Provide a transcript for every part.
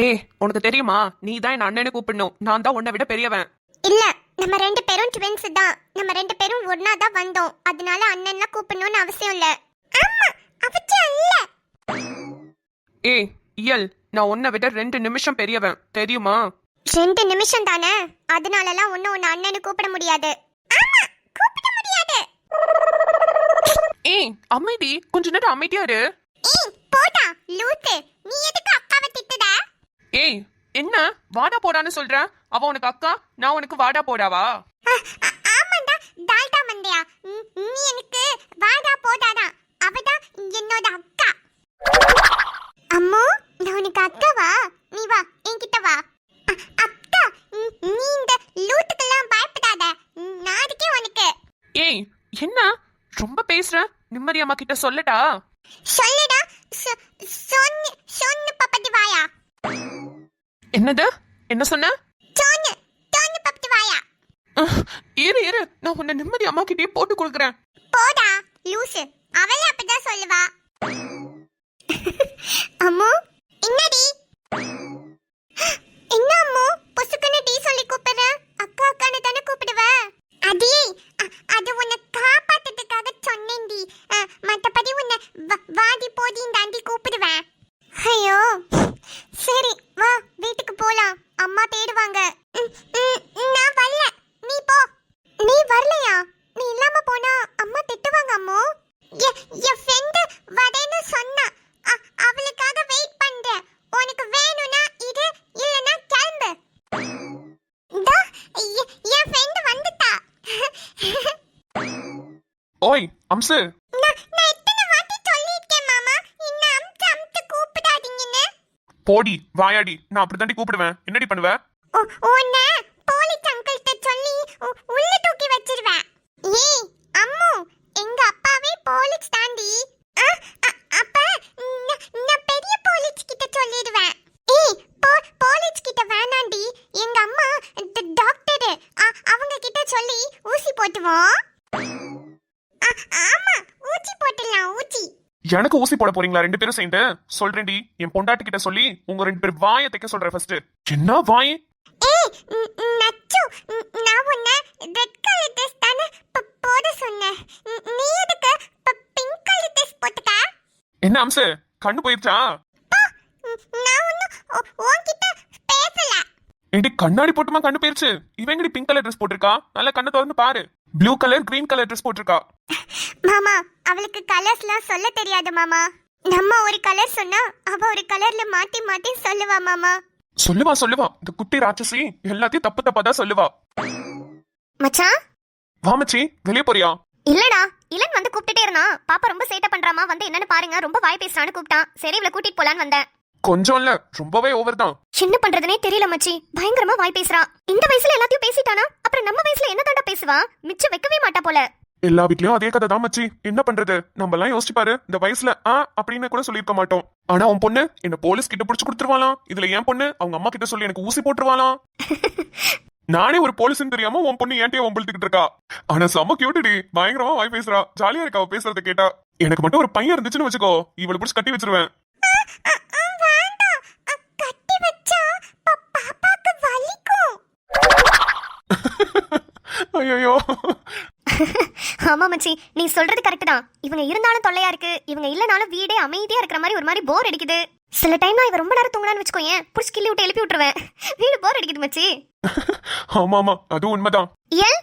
ஏய், உனக்கு தெரியுமா? நீ தான் என் அண்ணனை கூப்பிடணும். நான் தான் உன்னை விட பெரியவன். இல்ல, நம்ம ரெண்டு பேரும் ட்வின்ஸ் தான். நம்ம ரெண்டு பேரும் ஒண்ணா தான் வந்தோம். அதனால அண்ணன்லாம் கூப்பிடணும்னு அவசியம் இல்ல. ஆமா, அவசியம் இல்ல. ஏய் இயல், நான் உன்னை விட 2 நிமிஷம் பெரியவன் தெரியுமா? 2 நிமிஷம் தானே, அதனாலலாம் ஒன்னும் அண்ணனு கூப்பிட முடியாது. ஆமா, கூப்பிட முடியாது. ஏய் அமைதி, கொஞ்ச நேரம் அமைதியா இரு. ஏய் போடா லூசு, நீ எதுக்கு அக்காவை திட்டுத? ஏய் என்ன வாடா போடான்னு சொல்ற? அவ உனக்கு அக்கா, நான் உனக்கு வாடா போடாவா? ஆமாண்டா டால்டா மண்டையா, நீ எனக்கு வாடா போடாடா. அவதான் என்னோட அக்கா. அம்மோ, நான் உனக்கு அக்காவா? நீ வா, என்கிட்ட வா. அக்கா, நீ இந்த லூட்டுக்கெல்லாம் பயப்படாத. நான் இருக்கே உனக்கு. ஏய் என்ன ரொம்ப பேசுற? நிம்மதி அம்மா கிட்ட சொல்லட்டா? சொல்லுடா. சொன்னு சொன்னு பப்பதி வாயா. என்னது? என்ன சொன்ன? சொன்னு சொன்னு பப்பதி வாயா. இரு இரு, நான் உன்னை நிம்மதி அம்மா கிட்டே போட்டு கொடுக்குறேன். போடா லூசு, அவளே அப்பதான் சொல்லுவா. அம்மு, என்னடி? என்ன அம்மு, பொசுக்குன்னு டீ சொல்லி கூப்பிடுற? அக்கா அக்கான்னு தானே கூப்பிடுவ? அடி, அது உன்னை காப்பாத்துறதுக்காக சொன்னேன்டி. மத்தபடி உன்னை வாடி போடின்னு தாண்டி கூப்பிடுவேன். ஐயோ சரி வா, வீட்டுக்கு போலாம். அம்மா தேடுவாங்க. நான் வரல, நீ போ. நீ வரலையா? நீ இல்லாம போனா அம்மா திட்டுவாங்க அம்மு. என் ஃப்ரெண்ட் வரேன்னு சொன்னா, அவளுக்காக வெயிட் பண்றேன். உனக்கு வேணும்னா இது, இல்லனா கிளம்பு. என் ஃப்ரெண்ட் வந்துட்டா. ஓய் அம்சு, நான் எத்தனை வாட்டி சொல்லிருக்கேன் மாமா, என்ன அம்த்து அம்த்து கூப்பிடாதீங்கன்னு. போடி வாயாடி, நான் அப்படித்தாண்டி கூப்பிடுவேன். என்னடி பண்ணுவ? உன்னை போலீஸ் அங்கிள்கிட்ட சொல்லி உள்ள தூக்கி வச்சிருவேன். ஏய் அம்மு, எங்க அப்பாவே போலீஸ் தாண்டி. அப்ப நான் பெரிய போலீஸ் கிட்ட சொல்லிடுவேன். ஏய் போலீஸ் கிட்ட வேணாண்டி, எங்க அம்மா டாக்டர், அவங்க கிட்ட சொல்லி ஊசி போட்டுவோம். ஆமா, ஊசி போட்டுலாம் ஊசி. எனக்கு ஊசி போட போறீங்களா 2 பேரும் சேர்ந்து? சொல்றேன்டி, என் பொண்டாட்டி கிட்ட சொல்லி உங்க 2 பேர் வாயை தைக்க சொல்றேன். ஃபர்ஸ்ட் என்ன வாய்? ஏய் நச்சு, நான் உன்னை ரெட் கலர் ட்ரெஸ் தானே போட சொன்னேன். நீ எதுக்கு பிங்க் கலர் ட்ரெஸ் போட்டுக்க? என்ன அம்சு, கண்ணு போயிருச்சா? நான் ஒன்னும் உன்கிட்ட பேசல. ஏண்டி கண்ணாடி போட்டுமா கண்ணு போயிருச்சு? இவங்கடி பிங்க் கலர் ட்ரெஸ் போட்டிருக்கா. நல்ல கண்ணை திறந்து பாரு. Blue colour green colour dress போட்டிருக்கா. மாமா, அவளுக்கு கலர்ஸ்லாம் சொல்ல தெரியாது மாமா. நம்ம ஒரு கலர் சொன்னா அவ ஒரு கலர்ல மாத்தி மாத்தி சொல்லுவா மாமா. சொல்லுவா சொல்லுவா, இந்த குட்டி ராட்சசி எல்லாத்தையும் தப்பு தப்பா தான் சொல்லுவா. மச்சான் வா மச்சி, வெளியே போறியா? இல்லடா, இளன் வந்து கூப்பிட்டுட்டே இருந்தான். பாப்பா ரொம்ப சேட்டை பண்றாமா, வந்து என்னன்னு பாருங்க, ரொம்ப வாய் பேசுறான்னு கூப்பிட்டான். சரி இவளை கூட்டிட்டு போலான்னு வந்தேன். கொஞ்சம் இல்ல, ரொம்பவே ஓவர் தான். என்ன பண்றதுனே தெரியல மச்சி, பயங்கரமா வாய் பேசுறா. இந்த வயசுல எல்லாத்தையும் பேசிட்டானா அப்புறம் நம்ம வயசுல என்ன தாண்டா பேசுவா? மிச்சம் வைக்கவே மாட்டா போல. எல்லா வீட்லயும் அதே கதை தான் மச்சி. என்ன பண்றது? நம்ம எல்லாம் யோசிச்சு பாரு, இந்த வயசுல அப்படின்னு கூட சொல்லிருக்க மாட்டோம். ஆனா உன் பொண்ணு என்ன போலீஸ் கிட்ட புடிச்சு கொடுத்துருவாளாம். இதுல என் பொண்ணு அவங்க அம்மா கிட்ட சொல்லி எனக்கு ஊசி போட்டுருவாளாம். நானே ஒரு போலீஸ்னு தெரியாம உன் பொண்ணு ஏன்ட்டே வம்பிழுத்துக்கிட்டு இருக்கா. ஆனா செம்ம கியூட்டுடி, பயங்கரமா வாய் பேசுறா. ஜாலியா இருக்கா அவ பேசுறத கேட்டா. எனக்கு மட்டும் ஒரு பையன் இருந்துச்சுன்னு வச்சுக்கோ, இவளை புடிச்சு கட்டி வச்சிருவேன். கட்டி வச்சா பாப்பாக்கு வலிக்கும். ஐயோ ஆமா மச்சி, நீ சொல்றது கரெக்ட் தான். இவங்க இருந்தாலும் தொல்லையா இருக்கு, இவங்க இல்லனாலும் வீடே அமைதியா இருக்கிற மாதிரி ஒரு மாதிரி போர் அடிக்குது. சில டைம் நான் இவ ரொம்ப நேரம் தூங்கலான்னு வச்சுக்கோயேன், புடிச்சு கிள்ளி விட்டு எழுப்பி விட்டுருவேன். வீடு போர் அடிக்குது மச்சி. ஆமா ஆமா, அதுவும் உண்மைதான். ஏன்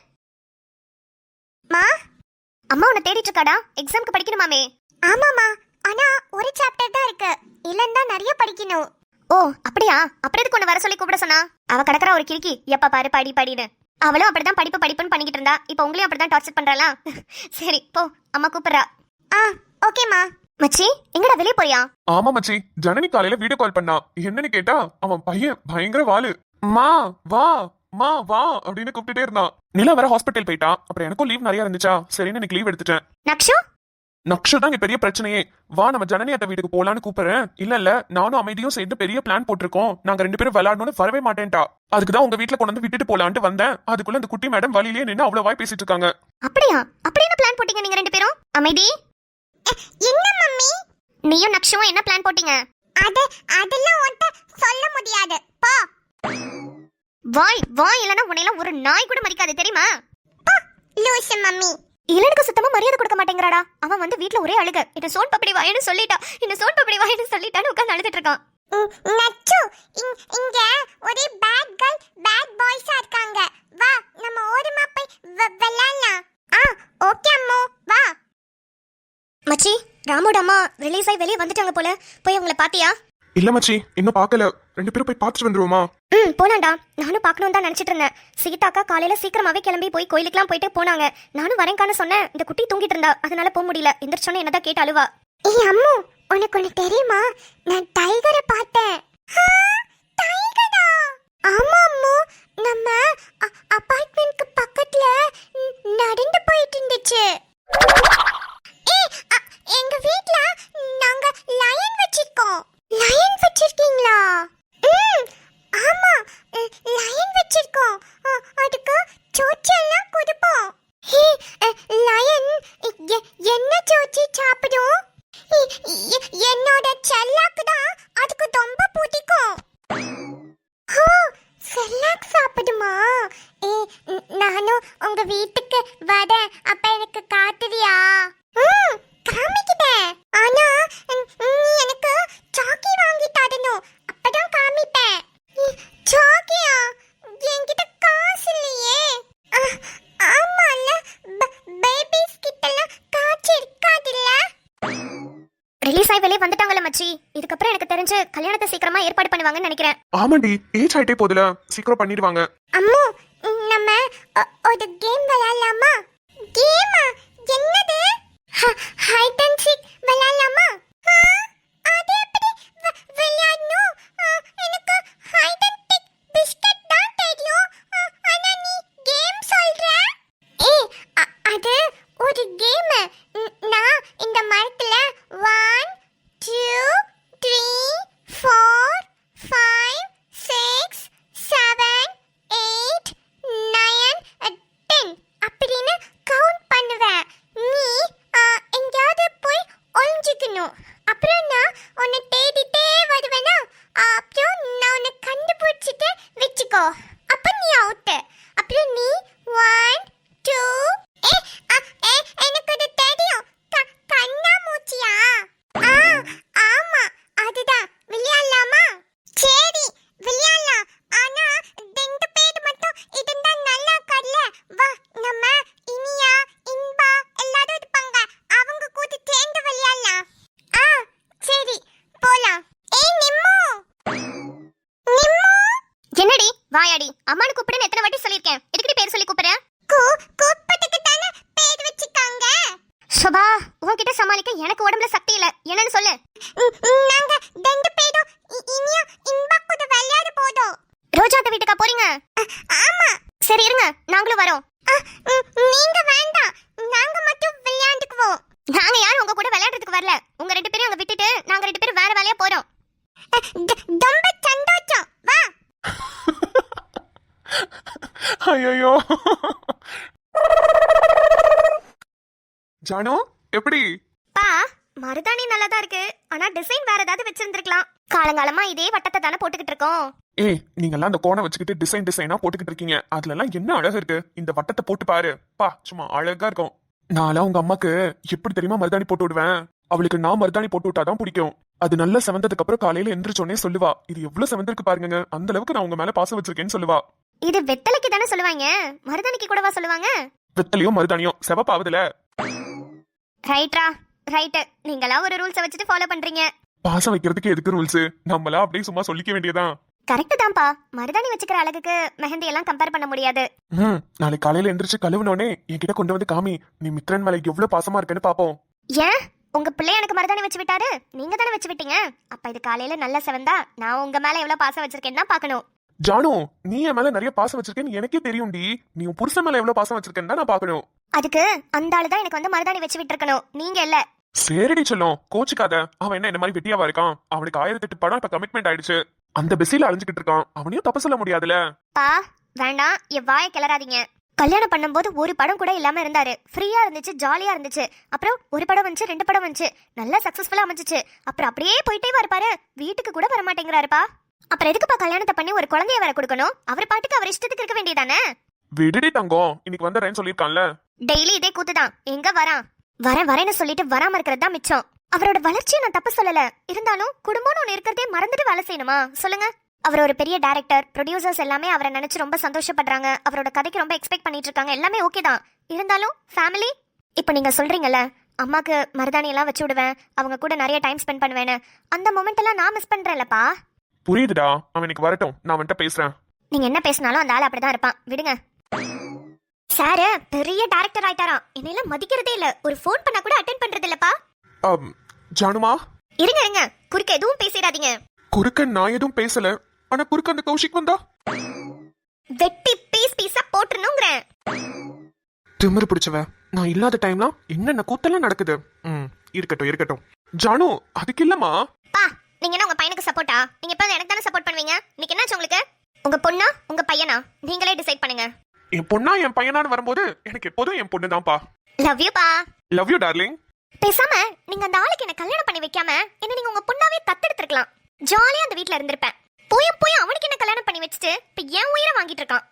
மா, அம்மா உன்னை தேடிட்டு இருக்காடா. எக்ஸாம்க்கு படிக்கணுமாமே. ஆமாமா, ஆனா ஒரு சாப்டர் தான் இருக்கு, இல்லன்னா நிறைய படிக்கணும். ஓ அப்படியா? அப்புறம் எதுக்கு உன்னை வர சொல்லி கூப்பிட சொன்னா? அவ கிடக்குற ஒரு கிறுக்கி, எப்ப பாரு படி படின்னு. அவளும் அப்படிதான் படிப்புன்னு பண்ணிக்கிட்டு இருந்தா. இப்ப உங்களையும் அப்படிதான் டார்ச்சர் பண்றாளா? சரி போ, அம்மா கூப்பிடுறா. ஓகேமா. மச்சி எங்கடா வெளியே போறியா? ஆமா மச்சி, ஜனனி காலையில வீடியோ கால் பண்ணா. என்னன்னு கேட்டா அவன் பையன் பயங்கர வாளு. மா வா மா வா அப்படின்னு கூப்பிட்டுட்டே இருந்தான். நிலா வர ஹாஸ்பிட்டல் போயிட்டா. அப்புறம் எனக்கும் லீவ் நிறைய இருந்துச்சா, சரின்னு எனக்கு லீவ் எடுத்துட்டேன். நக்ஷு நக்ஷு தான் இங்க பெரிய பிரச்சனையே. வா நம்ம ஜனனி அத்தை வீட்டுக்கு போலான்னு கூப்பிடுறேன். இல்ல நானும் அமைதியும் சேர்ந்து பெரிய பிளான் போட்டிருக்கோம். நாங்க 2 பேரும் விளையாடணும்னு வரவே மாட்டேன்ட்டா. அதுக்குதான் உங்க வீட்டுல கொண்டு வந்து விட்டுட்டு போலான்ட்டு வந்தேன். அதுக்குள்ள இந்த குட்டி மேடம் வழியிலேயே நின்று அவ்வளவு வாய் பேசிட்டு இருக்காங்க. அப்படியா? அப்படி என்ன பிளான் போட்டீங்க நீங்க 2 பேரும்? அமைதி. என்ன மம்மி? நீயும் நக்ஷுவும் என்ன பிளான் போட்டீங்க? அதெல்லாம் உன்கிட்ட சொல்ல முடியாது போ. வாய் வாய் இல்லனா உன்னையெல்லாம் ஒரு நாய் கூட மதிக்காது தெரியுமா? லூசு மம்மி. இளனுக்கு சுத்தமா மரியாதை கொடுக்க மாட்டேங்கிறாடா. அவன் வந்து வீட்ல ஒரே அழுக. இந்த சோன் பப்படி வாயின்னு சொல்லிட்டா, இந்த சோன் பப்படி வாயின்னு சொல்லிட்டான்னு உட்கார்ந்து அழுதுட்டு இருக்கான். நச்சு இங்க ஒரே பேட் கேர்ள் பேட் பாய்ஸா இருக்காங்க. வா நம்ம ஓரமா போய் விளையாடலாம். ஓகே அம்மோ வா. மச்சி, ராமோட அம்மா ரிலீஸ் ஆகி வெளியே வந்துட்டாங்க போல. போய் அவங்கள பாத்தியா? இல்ல மச்சி, இன்னும் பார்க்கல. 2 பேரும் போய் பார்த்துட்டு வந்துருவோமா? போலாம்டா. நானும் பார்க்கணும் தான் நினைச்சிட்டு இருந்தேன். சீதாக்கா காலையில சீக்கிரமாவே கிளம்பி போய் கோயிலுக்குலாம் போயிட்டு போனாங்க. நானும் வரேன்கான்னு சொன்னேன். இந்த குட்டி தூங்கிட்டு இருந்தா, அதனால போக முடியல. எந்திரிச்சோன்னே என்னதான் கேட்டு அழுவா. ஏய் அம்மு, உனக்கு ஒண்ணு தெரியுமா? நான் டைகரை பார்த்தேன். டைகரா? ஆமா அம்மு, நம்ம அபார்ட்மெண்ட்க்கு பக்கத்துல நடந்து போயிட்டு இருந்துச்சு. எங்க வீட்ல நாங்க லயன் வச்சிருக்கோம். லயன் வச்சிருக்கீங்களா? ஆமா, லயன் வச்சிருக்கோம். அதுக்கு சோச்செல்லாம் கொடுப்போம். லயன் என்ன சோச்சி சாப்பிடும்? என்னோட செல்லாக்கு தான் அதுக்கு ரொம்ப பிடிக்கும். செல்லாக் சாப்பிடுமா? நானும் உங்க வீட்டுக்கு வரேன். அப்ப எனக்கு காட்டுறியா? காமிக்கிட்டேன். ஆனா நீ எனக்கு சாக்கி வாங்கி தரணும். அப்பதான் காமிப்பேன். சாக்கியா? என்கிட்ட காசு இல்லையே. ஆமால, பேபிஸ் கிட்டலாம் காசு இருக்காதுல்ல. ரிலீஸ் ஆகி வெளியே வந்துட்டாங்கல்ல மச்சி. இதுக்கப்புறம் எனக்கு தெரிஞ்சு கல்யாணத்தை சீக்கிரமா ஏற்பாடு பண்ணுவாங்கன்னு நினைக்கிறேன். ஆமாண்டி, ஏஜ் ஆயிட்டே போதுல, சீக்கிரம் பண்ணிடுவாங்க. அம்மு, நம்ம ஒரு கேம் விளையாடலாமா? கேமா? என்னது? ஹைட் அண்ட் சீக் விளையாடலாமா? அது எப்படி விளையாடணும்? எனக்கு ஹைட் அண்ட் சீக் பிஸ்கட் தான் தெரியும். ஆனா நீ கேம் சொல்ற? அது ஒரு கேம். நான் இந்த மரத்துல 1 2 3 4 5 6 7 8 9 10 அப்படின்னு கவுண்ட் பண்ணுவேன். நீ எங்கேயாவது போய் ஒளிஞ்சுக்கணும். அப்புறம் நான் உன்னை தேடிட்டே வருவேனா? அப்புறம் நான் உன்னை கண்டுபிடிச்சிட்டு வச்சுக்கோ. அப்ப நீ அவுட். அப்புறம் நீ 1 2 எனக்கு அது தெரியும். கண்ணாமூச்சியா? ஆமா, அதுதான். விளையாடலாமா? சரி விளையாடலாம். ஆனா 2 பேர் மட்டும் இருந்தா நல்லா இருக்கல. வா, நம்ம இனியா இன்பா எல்லாரும் இருப்பாங்க. அவங்க கூட சேர்ந்து விளையாடலாம். சரி போலாம். நிம்மு என்னடி வாயாடி? அம்மானு கூப்பிடுன்னு எத்தனை வாட்டி சொல்லியிருக்கேன். எதுக்கு பேர் சொல்லி கூப்பிடுற? கூப்பிட்டுக்கு தானே பேர் வச்சிருக்காங்க. சுபா, உன்கிட்ட சமாளிக்க எனக்கு உடம்புல சக்தி இல்ல. என்னன்னு சொல்லு. நாங்க 2 பேரும் இனியா இன்பா கூட விளையாட போறோம். ரோஜாத்த வீட்டுக்கா போறீங்க? ஆமா. சரி இருங்க, நாங்களும் வரோம். நீங்க வேண்டாம், நாங்க மட்டும் விளையாண்டுக்குவோம். நாங்க யாரும் உங்க கூட விளையாடுறதுக்கு வரல. உங்க 2 பேரும் அங்க விட்டுட்டு நாங்க 2 பேரும் வேற வேலையா போறோம். ரொம்ப சந்தோஷம். வா. ஐயோ ஜானு, எப்படி? பா, மருதாணி நல்லாதான் இருக்கு. ஆனா டிசைன் வேற ஏதாவது வச்சிருந்திருக்கலாம். காலங்காலமா இதே வட்டத்தை தானே போட்டுக்கிட்டு இருக்கோம். நீங்கெல்லாம் அந்த கோணை வச்சுக்கிட்டு டிசைனா போட்டுக்கிட்டு இருக்கீங்க. அதுல எல்லாம் என்ன அழகு இருக்கு. இந்த வட்டத்தை போட்டு பாரு பா, சும்மா அழகா இருக்கும். நான்லாம் உங்க அம்மாக்கு எப்படி தெரியுமா மருதாணி போட்டு விடுவேன். அவளுக்கு நான் மருதாணி போட்டு விட்டாதான் பிடிக்கும். அது நல்லா செவந்ததுக்கு அப்புறம் காலையில எந்திரிச்சோடனே சொல்லுவா, இது எவ்வளவு செவந்திருக்கு பாருங்க, அந்த அளவுக்கு நான் உங்க மேல பாசம் வச்சிருக்கேன்னு சொல்லுவா. இது வெத்தலைக்கு தானே சொல்லுவாங்க, மருதாணிக்கு கூடவா சொல்லுவாங்க? வெத்தலையும் மருதாணியும் செவப்பாவதுல. ரைட்ரா, ரைட். நீங்களா ஒரு ரூல்ஸை வச்சுட்டு ஃபாலோ பண்றீங்க. பாசம் வைக்கிறதுக்கு எதுக்கு ரூல்ஸ்? நம்மளா அப்படியே சும்மா சொல்லிக்க வேண்டியதான். கரெக்ட் தான்ப்பா. மருதாணி வச்சுக்கிற அழகுக்கு மெஹந்தி எல்லாம் கம்பேர் பண்ண முடியாது. நாளைக்கு காலையில எந்திரிச்சு கழுவுனோடனே என்கிட்ட கொண்டு வந்து காமி, நீ மித்ரன் மேல எவ்வளவு பாசமா இருக்கேன்னு பாப்போம். ஏன் உங்க பிள்ளை எனக்கு மருதாணி வச்சு விட்டாரு? நீங்க தானே வச்சு விட்டீங்க. அப்ப இது காலையில நல்லா செவந்தா நான் உங்க மேல எவ்வளவு பாசம் வச்சிருக்கேன்னு தான் பாக்கணும். ஜானு, நீ என் மேல நிறைய பாசம் வச்சிருக்கேன்னு எனக்கே தெரியும்டி. நீ உன் புருஷன் மேல எவ்வளவு பாசம் வச்சிருக்கேன்னு தான் நான் பாக்கணும். அதுக்கு அந்த ஆளுதான் எனக்கு வந்து மருதாணி வச்சு விட்டு இருக்கணும், நீங்க இல்ல. சரிடி சொல்லும், கோச்சுக்காத. அவன் என்ன மாதிரி வெட்டியாவா இருக்கான்? அவனுக்கு 1008 படம் இப்ப கமிட்மெண்ட் ஆயிடுச்சு. அந்த பிஸில அழிஞ்சுக்கிட்டு இருக்கான். அவனையும் தப்பு சொல்ல முடியாதுல. பா வேண்டாம், என் வாயை கிளறாதீங்க. கல்யாணம் பண்ணும்போது ஒரு படம் கூட இல்லாம இருந்தாரு. ஃப்ரீயா இருந்துச்சு, ஜாலியா இருந்துச்சு. அப்புறம் ஒரு படம் வந்துச்சு, 2 படம் வந்துச்சு, நல்லா சக்சஸ்ஃபுல்லா அமைஞ்சிச்சு. அப்புறம் அப்படியே போயிட்டே வரப்பாரு, வீட்டுக்கு கூட வர மாட்டேங்கிறாருப்பா. அப்புறம் எதுக்குப்பா கல்யாணத்தை பண்ணி ஒரு குழந்தைய வேற கொடுக்கணும்? அவர் பாட்டுக்கு அவர் இஷ்டத்துக்கு இருக்க வேண்டியதானே? விடுடி தங்கம், இன்னைக்கு வந்துடுறேன்னு சொல்லியிருக்கான்ல. டெய்லி இதே கூத்துதான். எங்க வரான்? வரேன்னு சொல்லிட்டு வராம இருக்கிறது தான் மிச்சம். அவரோட வளர்ச்சியை நான் தப்பு சொல்லல, இருந்தாலும் குடும்பம்னு ஒண்ணு இருக்கிறதே மறந்துட்டு வேலை செய்யணுமா சொல்லுங்க? அவர் ஒரு பெரிய டைரக்டர், ப்ரொடியூசர்ஸ் எல்லாமே அவரை நினைச்சு ரொம்ப சந்தோஷப்படுறாங்க, அவரோட கதைக்கு ரொம்ப எக்ஸ்பெக்ட் பண்ணிட்டு இருக்காங்க, எல்லாமே ஓகே தான். இருந்தாலும் ஃபேமிலி, இப்போ நீங்க சொல்றீங்கல்ல அம்மாக்கு மருதாணி எல்லாம் வச்சு விடுவேன், அவங்க கூட நிறைய டைம் ஸ்பெண்ட் பண்ணுவேன்னு, அந்த மொமெண்ட் எல்லாம் நான் மிஸ் பண்றேன்லப்பா. புரியுதுடா, அவன் இன்னைக்கு வரட்டும், நான் அவன்கிட்ட பேசுறேன். நீங்க என்ன பேசினாலும் அந்த ஆள் அப்படிதான் இருப்பான், விடுங்க. சார் பெரிய டைரக்டர் ஆயிட்டாராம், என்னையெல்லாம் மதிக்கிறதே இல்ல, ஒரு ஃபோன் பண்ணா கூட அட்டென்ட் பண்றது இல்லப்பா. ஜானுமா, இருங்க குறுக்க எதுவும் பேசிடாதீங்க. குறுக்க நான் எதுவும் பேசல, ஆனா குறுக்க அந்த கௌஷிக் வந்தா வெட்டி பீஸா போட்டுறணுங்கிறேன். திமிரு பிடிச்சவ, நான் இல்லாத டைம்லாம் என்னென்ன கூத்தெல்லாம் நடக்குது. இருக்கட்டும் ஜானு, அதுக்கு இல்லம்மா. பா, நீங்க என்ன உங்க பையனுக்கு சப்போர்ட்டா? நீங்க எப்ப எனக்கு தானே சப்போர்ட் பண்ணுவீங்க. இன்னைக்கு என்னாச்சு உங்களுக்கு? உங்க பொண்ணா உங்க பையனா நீங்களே டிசைட் பண்ணுங்க. என் பொண்ணா என் பையனான்னு வரும்போது எனக்கு எப்போதும் என் பொண்ணு தான்ப்பா. லவ் யூ பா. Love you darling. பேசாம நீங்க அந்த ஆளுக்கு என்ன கல்யாணம் பண்ணி வைக்காம என்ன நீங்க உங்க பொண்ணாவே தத்தெடுத்துக்கலாம். ஜாலியா அந்த வீட்ல இருந்திருப்பேன். போய் அவனுக்கு என்ன கல்யாணம் பண்ணி வச்சுட்டு இப்ப என் உயிரை வாங்கிட்டு இருக்கான்.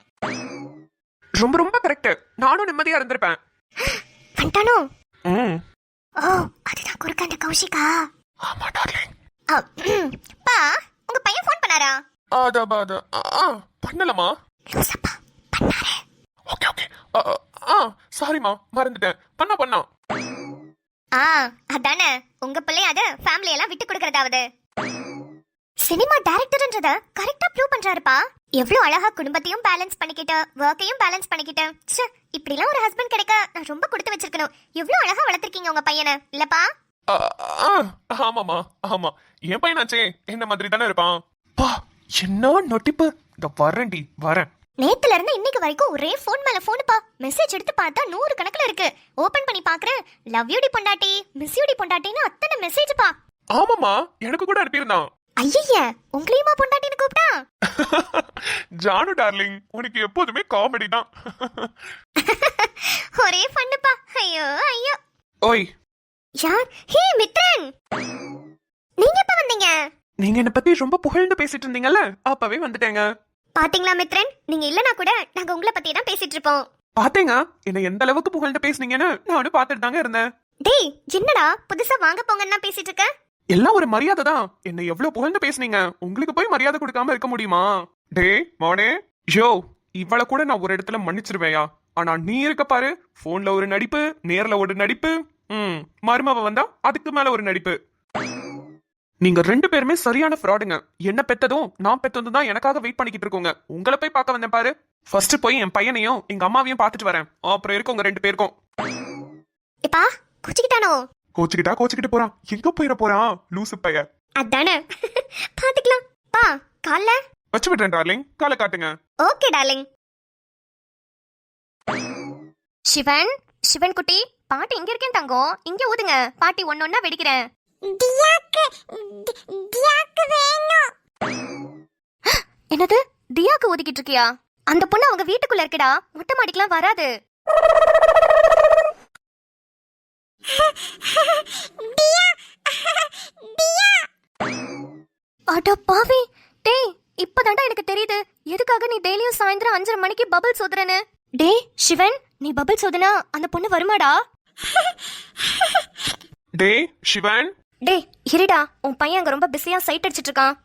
ரொம்ப கரெக்ட், நானும் நிம்மதியா இருந்திருப்பேன். வந்துட்டானோ? ம், ஓ, அதுதான் குறுக்க அந்த கௌஷிகா. ஆமா டார்லிங். பா, உங்க பையன் ஃபோன் பண்ணாரா? பண்ணலமா. லூசப்பா, பண்ணாரே. ஓகே சாரிமா, மறந்துட்டேன். பண்ணா அதானே உங்க பிள்ளைய அது ஃபேமிலி எல்லாம் விட்டு கொடுக்கறதாவது. சினிமா டைரக்டர்ன்றத கரெக்ட்டா ப்ரூவ் பண்றாருப்பா. எவ்வளவு அழகா குடும்பத்தையும் பேலன்ஸ் பண்ணிக்கிட்டு ஒர்க்கையும் பேலன்ஸ் பண்ணிக்கிட்டு. ச்சே, இப்படிலாம் ஒரு ஹஸ்பண்ட் கிடைக்க நான் ரொம்ப கொடுத்து வச்சிருக்கணும். எவ்வளவு அழகா வளர்த்திருக்கீங்க உங்க பையனை, இல்லப்பா? ஆமா, என் பையனாச்சே என்ன மாதிரி தானே இருப்பான். பா, என்ன நொட்டிப்பு. இந்த வரேன். நேத்துல இருந்து இன்னைக்கு வரைக்கும் ஒரே போன் மேல போனுப்பா. மெசேஜ் எடுத்து பார்த்தா 100 கணக்குல இருக்கு. ஓபன் பண்ணி பாக்குறேன், லவ் யூ டி பொண்டாட்டி, மிஸ் யூ டி பொண்டாட்டின்னு அத்தனை மெசேஜ்ப்பா. ஆமாமா, எனக்கு கூட அனுப்பியிருந்தான். ஐயய்ய, உங்களையுமா பொண்டாட்டின்னு கூப்பிட்டா? ஜானு டார்லிங், உனக்கு எப்போதுமே காமெடி தான். ஒரே ஃபன்னுப்பா. ஐயோ. ஓய், யார்? ஹே மித்ரன், நீங்க எப்ப வந்தீங்க? நீங்க என்ன பத்தி ரொம்ப புகழ்ந்து பேசிட்டு இருந்தீங்கல்ல, அப்பவே வந்துட்டேங்க. பாத்தீங்களா மித்ரன், நீங்க இல்லனா கூட நாங்க உங்களை பத்தி தான் பேசிட்டு இருப்போம். பாத்தீங்க என்ன எந்த அளவுக்கு புகழ்ந்து பேசுனீங்கன்னு நானும் பாத்துட்டு தாங்க இருந்தேன். டேய், என்னடா புதுசா வாங்க போங்கன்னா பேசிட்டு இருக்க? எல்லாம் ஒரு மரியாதை தான். என்ன எவ்வளவு புகழ்ந்து பேசுனீங்க, உங்களுக்கு போய் மரியாதை கொடுக்காம இருக்க முடியுமா? டே மோனே, இவள கூட நான் ஒரு இடத்துல மன்னிச்சிருவேயா. ஆனா நீ இருக்க பாரு, போன்ல ஒரு நடிப்பு, நேர்ல ஒரு நடிப்பு, மருமவ வந்தா அதுக்கு மேல ஒரு நடிப்பு. நீங்க 2 பேருமே சரியான ஃப்ராடுங்க. என்ன பெத்ததும் நான் பெத்ததும் தான் எனக்காக வெயிட் பண்ணிக்கிட்டு இருக்கோங்க. உங்களை போய் பார்க்க வந்தேன் பாரு. ஃபர்ஸ்ட் போய் என் பையனையும் எங்க அம்மாவையும் பார்த்துட்டு வரேன், அப்புறம் இருக்கோங்க 2 பேருக்கும். இப்பா குச்சிக்கிட்டானோ? கோச்சிக்கிட்டு போறான். எங்க போயிட போறான் லூசு பைய. அதானே, பாத்துக்கலாம். பா, கால்ல வச்சு விடுறேன் டார்லிங், காலை காட்டுங்க. Okay darling. சிவன் குட்டி, பாட்டி இங்க இருக்கேன் தங்கம், இங்க ஊதுங்க, பாட்டி ஒன்னொன்னா வெடிக்கிறேன். தியாக்கு வேணும். என்னது, தியாக்கு ஒதுக்கிட்டு இருக்கியா? அந்த பொண்ணு அவங்க வீட்டுக்குள்ள இருக்குடா, மொட்டை மாடிக்கலாம் வராது. அட பாவி, டேய், இப்பதான்டா எனக்கு தெரியுது எதுக்காக நீ டெய்லியும் சாயந்தரம் 5:30 மணிக்கு பபிள் சோதுறன்னு. டேய் சிவன், நீ பபிள் சோதுனா அந்த பொண்ணு வருமாடா? டே சிவன். டேய் இருடா, உன் பையன் அங்க ரொம்ப பிஸியா சைட் அடிச்சிட்டு இருக்கான்.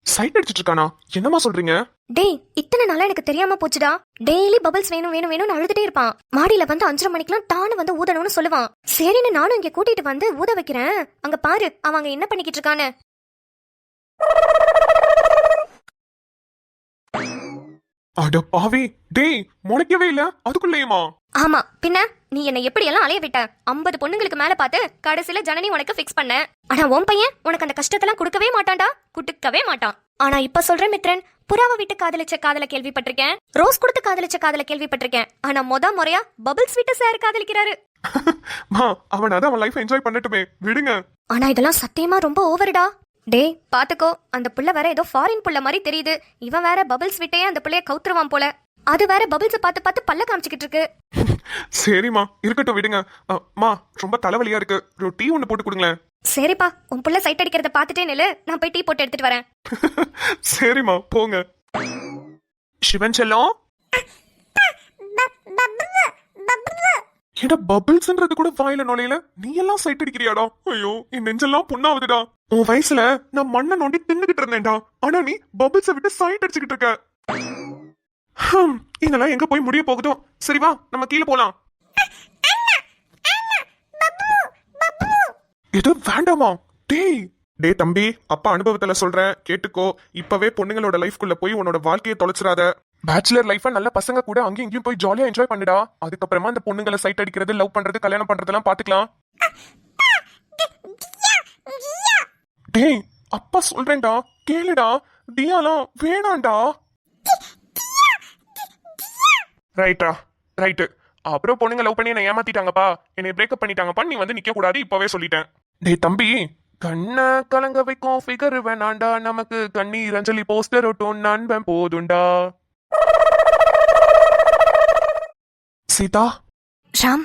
சைட் அடிச்சிட்டு இருக்கானா? என்னமா சொல்றீங்க? டேய், இத்தனை நாளா எனக்கு தெரியாம போச்சுடா. டெய்லி பபிள்ஸ் வேணும்னு அழுதுட்டே இருப்பான். மாடியில வந்து 5:30 மணிக்கெல்லாம் தானு வந்து ஊதணும்னு சொல்லுவான். சரின்னு நானும் இங்க கூட்டிட்டு வந்து ஊத வைக்கிறேன். அங்க பாரு அவன் அங்க என்ன பண்ணிக்கிட்டு இருக்கான்னு. அட பாவி, டேய் முளைக்கவே இல்ல அதுக்குள்ளேயுமா? ஆமா பின்ன, நீ என்ன எப்படி எல்லாம் அலைய விட்ட. 50 பொண்ணுங்களுக்கு மேல பார்த்து கடைசியில ஜனனி உனக்கு ஃபிக்ஸ் பண்ண. ஆனா உன் பையன் உனக்கு அந்த கஷ்டத்தெல்லாம் கொடுக்கவே மாட்டான். ஆனா இப்ப சொல்றேன் மித்ரன், புறாவை விட்டு காதலிச்ச காதல கேள்விப்பட்டிருக்கேன், ரோஸ் கொடுத்து காதலிச்ச காதல கேள்விப்பட்டிருக்கேன். ஆனா முறையா பபிள்ஸ் விட்டு சார் காதலிக்கிறாரு. அவன் அவன் லைஃப் என்ஜாய் பண்ணட்டுமே, விடுங்க. ஆனா இதெல்லாம் சத்தியமா ரொம்ப ஓவர்டா. டேய் பாத்துக்கோ, அந்த புள்ள வேற ஏதோ ஃபாரின் புள்ள மாதிரி தெரியுது. இவன் வேற பபிள்ஸ் விட்டே அந்த புள்ளைய கவுத்துருவான் போல. அது வேற பபிள்ஸ் பார்த்து பார்த்து பல்ல காமிச்சிக்கிட்டு இருக்கு. சரிம்மா இருக்கட்டும் விடுங்க. அம்மா ரொம்ப தலைவலியா இருக்கு, ஒரு டீ ஒன்று போட்டு கொடுங்களேன். சரிப்பா, உன் புள்ள சைட் அடிக்கிறத பார்த்துட்டே நில்லு, நான் போய் டீ போட்டு எடுத்துட்டு வரேன். சரிம்மா போங்க. சிவன் செல்லம், என்ன பபிள்ஸ்ன்றது கூட வாயில நுழையில, நீ எல்லாம் சைட் அடிக்கிறியாடா? ஐயோ என் நெஞ்செல்லாம் புண்ணாவுதுடா. உன் வயசுல நான் மண்ணை நோண்டி தின்னுகிட்டு இருந்தேன்டா, ஆனா நீ பபிள்ஸை விட்டு சைட் அடிச்சுக்கிட்டு இருக்க. இதெல்லாம் எங்க போய் முடிய போகுதோ. சரி வா நம்ம கீழே போலாம். எது வேண்டாமா? டேய் டேய் தம்பி, அப்பா அனுபவத்துல சொல்றேன் கேட்டுக்கோ. இப்பவே பொண்ணுங்களோட லைஃப்குள்ள போய் உன்னோட வாழ்க்கையை தொலைச்சிடாத. பேச்சுலர் லைஃப நல்ல பசங்க கூட அங்கேயும் இங்கேயும் போய் ஜாலியா என்ஜாய் பண்ணிடா. அதுக்கப்புறமா அந்த பொண்ணுங்களை சைட் அடிக்கிறது, லவ் பண்றது, கல்யாணம் பண்றதெல்லாம் பாத்துக்கலாம். டேய் அப்பா சொல்றேன்டா கேளுடா, தியாலாம் வேணாண்டா. ரைட்டா ரைட்டு. அப்புறம் பொண்ணுங்க லவ் பண்ணி என்ன ஏமாத்திட்டாங்கப்பா, என்னை பிரேக்கப் பண்ணிட்டாங்கப்பா, நீ வந்து நிக்க கூடாது இப்பவே சொல்லிட்டேன். டேய் தம்பி, கண்ண கலங்க வைக்கும் ஃபிகர் வேணாண்டா, நமக்கு கண்ணீர் அஞ்சலி போஸ்டர் ஒட்டும் நண்பன் போதுண்டா. சீதா, ஷாம்,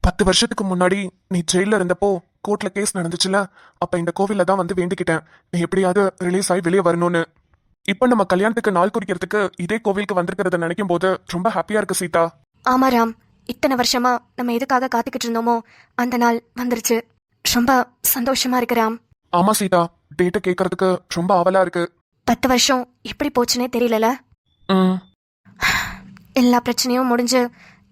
10 வருஷத்துக்கு முன்னாடி நீ ஜெயில இருந்தப்போ கோர்ட்ல கேஸ் நடந்துச்சுல, அப்ப இந்த கோவில்ல தான் வந்து வேண்டிக்கிட்டேன் நீ எப்படியாவது ரிலீஸ் ஆகி வெளியே வரணும்னு. இப்ப நம்ம கல்யாணத்துக்கு நாள் குறிக்கிறதுக்கு இதே கோவிலுக்கு வந்திருக்கிறத நினைக்கும் போது ரொம்ப ஹாப்பியா இருக்கு சீதா. ஆமா ராம், இத்தனை வருஷமா நம்ம எதுக்காக காத்துக்கிட்டு இருந்தோமோ அந்த நாள் வந்துருச்சு. ரொம்ப சந்தோஷமா இருக்கு ராம். ஆமா சீதா, டேட்டை கேட்கறதுக்கு ரொம்ப ஆவலா இருக்கு. 10 வருஷம் எப்படி போச்சுன்னே தெரியல. ம், எல்லா பிரச்சனையும் முடிஞ்சு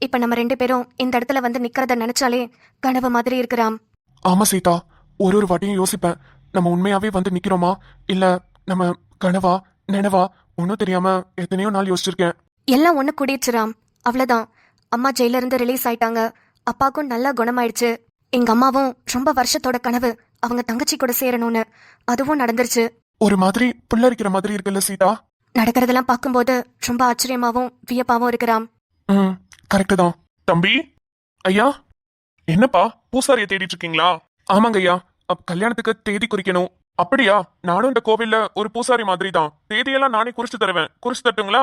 இப்ப நம்ம 2 பேரும் இந்த இடத்துல வந்து நிக்கிறத நினைச்சாலே கனவு மாதிரி இருக்கு ராம். ஆமா சீதா, ஒரு ஒரு வாட்டியும் யோசிப்பேன், நம்ம உண்மையாவே வந்து நிக்கிறோமா இல்ல நம்ம கனவா நினைவா ஒன்னும் தெரியாம எத்தனையோ நாள் யோசிச்சிருக்கேன். எல்லாம் ஒண்ணு கூடிடுச்சு ராம், அவ்வளவுதான். அம்மா ஜெயில இருந்து ரிலீஸ் ஆயிட்டாங்க, அப்பாக்கும் நல்லா குணமாயிடுச்சு. எங்க அம்மாவும் ரொம்ப வருஷத்தோட கனவு அவங்க தங்கச்சி கூட சேரணும்னு, அதுவும் நடந்துருச்சு. ஒரு மாதிரி புல்லரிக்கிற மாதிரி இருக்குல்ல சீதா? நடக்கிறதெல்லாம் பார்க்கும்போது ரொம்ப ஆச்சரியமாவும் வியப்பாவும் இருக்கு ராம். ம், கரெக்டு தான். தம்பி, ஐயா, என்னப்பா பூசாரியை தேடிட்டு இருக்கீங்களா? ஆமாங்க ஐயா, கல்யாணத்துக்கு தேதி குறிக்கணும். அப்படியா? நானும் இந்த கோவில்ல ஒரு பூசாரி மாதிரி தான், தேதியெல்லாம் நானே குறிச்சு தருவேன். குறிச்சு தட்டுங்களா?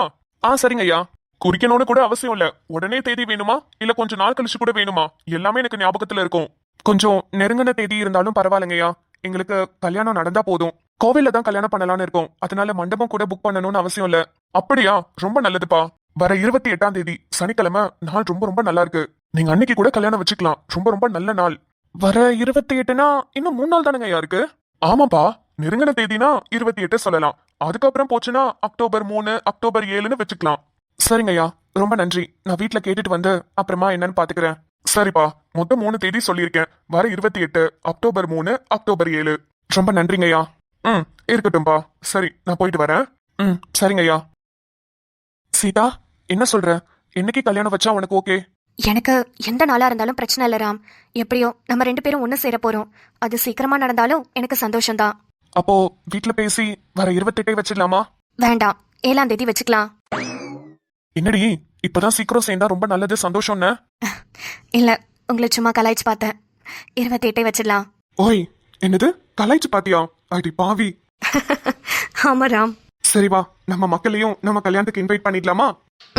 சரிங்க ஐயா. குறிக்கணும்னு கூட அவசியம் இல்ல, உடனே தேதி வேணுமா இல்ல கொஞ்சம் நாள் கழிச்சு கூட வேணுமா, எல்லாமே எனக்கு ஞாபகத்துல இருக்கும். கொஞ்சம் நெருங்கின தேதி இருந்தாலும் பரவாயில்லைங்கய்யா, எங்களுக்கு கல்யாணம் நடந்தா போதும். கோவில்ல தான் கல்யாணம் பண்ணலாம்னு இருக்கோம், அதனால மண்டபம் கூட புக் பண்ணணும்னு அவசியம் இல்ல. அப்படியா? ரொம்ப நல்லதுப்பா. வர 28ஆம் தேதி சனிக்கிழமை நாள் ரொம்ப ரொம்ப நல்லா இருக்கு, நீங்க அன்னைக்கு கூட கல்யாணம் வச்சுக்கலாம். ரொம்ப ரொம்ப நல்ல நாள். வர 28னா இன்னும் 3 நாள் தானங்க ஐயா இருக்கு. ஆமாப்பா, நெருங்கின தேதினா 28 சொல்லலாம், அதுக்கப்புறம் போச்சுன்னா அக்டோபர் 3 அக்டோபர் 7ன்னு வச்சுக்கலாம். சரிங்க ஐயா, ரொம்ப நன்றி. நான் வீட்டுல கேட்டுட்டு வந்து அப்புறமா என்னன்னு பாத்துக்கிறேன். சரிப்பா, மொத்தம் 3 தேதி சொல்லியிருக்கேன், வர 28 அக்டோபர் 3 அக்டோபர் 7. ரொம்ப நன்றிங்க ஐயா. ம், இருக்கட்டும்பா. சரி நான் போயிட்டு வரேன். ம், சரிங்க ஐயா. சீதா, என்ன சொல்ற? என்னைக்கு கல்யாணம் வச்சா உனக்கு ஓகே? எனக்கு எந்த நாளா இருந்தாலும் பிரச்சனை இல்ல ராம். எப்படியோ நம்ம 2 பேரும் ஒண்ணு சேர போறோம், அது சீக்கிரமா நடந்தாலும் எனக்கு சந்தோஷம்தான். அப்போ வீட்டுல பேசி வர 28 வச்சிடலாமா? வேண்டாம், 7ஆம் தேதி வச்சுக்கலாம். என்னடி இப்பதான் சீக்கிரம் சேர்ந்தா ரொம்ப நல்லது, சந்தோஷம்னு? இல்ல, உங்களை சும்மா கலாய்ச்சி பார்த்தேன். 28 வச்சிடலாம். ஓய், என்னது கலாய்ச்சி பாத்தியா? அடி பாவி. ஆமா ராம். சரி வா, நம்ம மக்களையும் நம்ம கல்யாணத்துக்கு இன்வைட் பண்ணிடலாமா?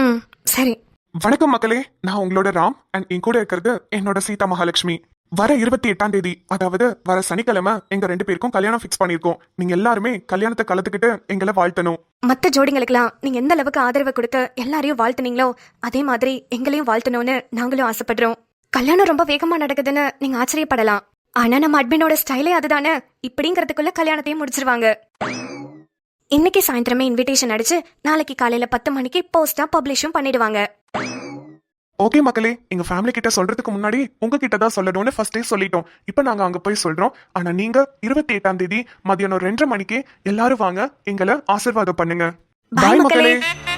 ம், சரி. வணக்கம் மக்களே, நான் உங்களோட ராம் அண்ட் என் கூட இருக்கிறது என்னோட சீதா மகாலட்சுமி. வர 28ஆம் தேதி, அதாவது வர சனிக்கிழமை எங்க 2 பேருக்கும் கல்யாணம் ஃபிக்ஸ் பண்ணிருக்கோம். நீங்க எல்லாருமே கல்யாணத்தை கலந்துக்கிட்டு எங்களை வாழ்த்தணும். மத்த ஜோடிங்களுக்கெல்லாம் நீங்க எந்த அளவுக்கு ஆதரவு கொடுத்து எல்லாரையும் வாழ்த்துனீங்களோ அதே மாதிரி எங்களையும் வாழ்த்தணும்னு நாங்களும் ஆசைப்படுறோம். கல்யாணம் ரொம்ப வேகமா நடக்குதுன்னு நீங்க ஆச்சரியப்படலாம், ஆனா நம்ம அட்மினோட ஸ்டைலே அதுதானே, இப்படிங்கிறதுக்குள்ள கல்யாணத்தையும் முடிச்சிருவாங்க. இன்னைக்கு சாயந்தரமே இன்விடேஷன் அடிச்சு நாளைக்கு காலையில 10 மணிக்கு போஸ்டா பப்ளிஷும் பண்ணிடுவாங்க. ஓகே மக்களே, எங்க ஃபேமிலி கிட்ட சொல்றதுக்கு முன்னாடி உங்ககிட்ட தான் சொல்லணும்னு ஃபர்ஸ்டே சொல்லிட்டோம். இப்போ நாங்க அங்க போய் சொல்றோம். ஆனா நீங்க 28ஆம் தேதி மதியானம் 2:30 மணிக்கு எல்லாரும் வாங்க, எங்களை ஆசீர்வாதம் பண்ணுங்க. Bye பாய் மக்களே. மக்களே.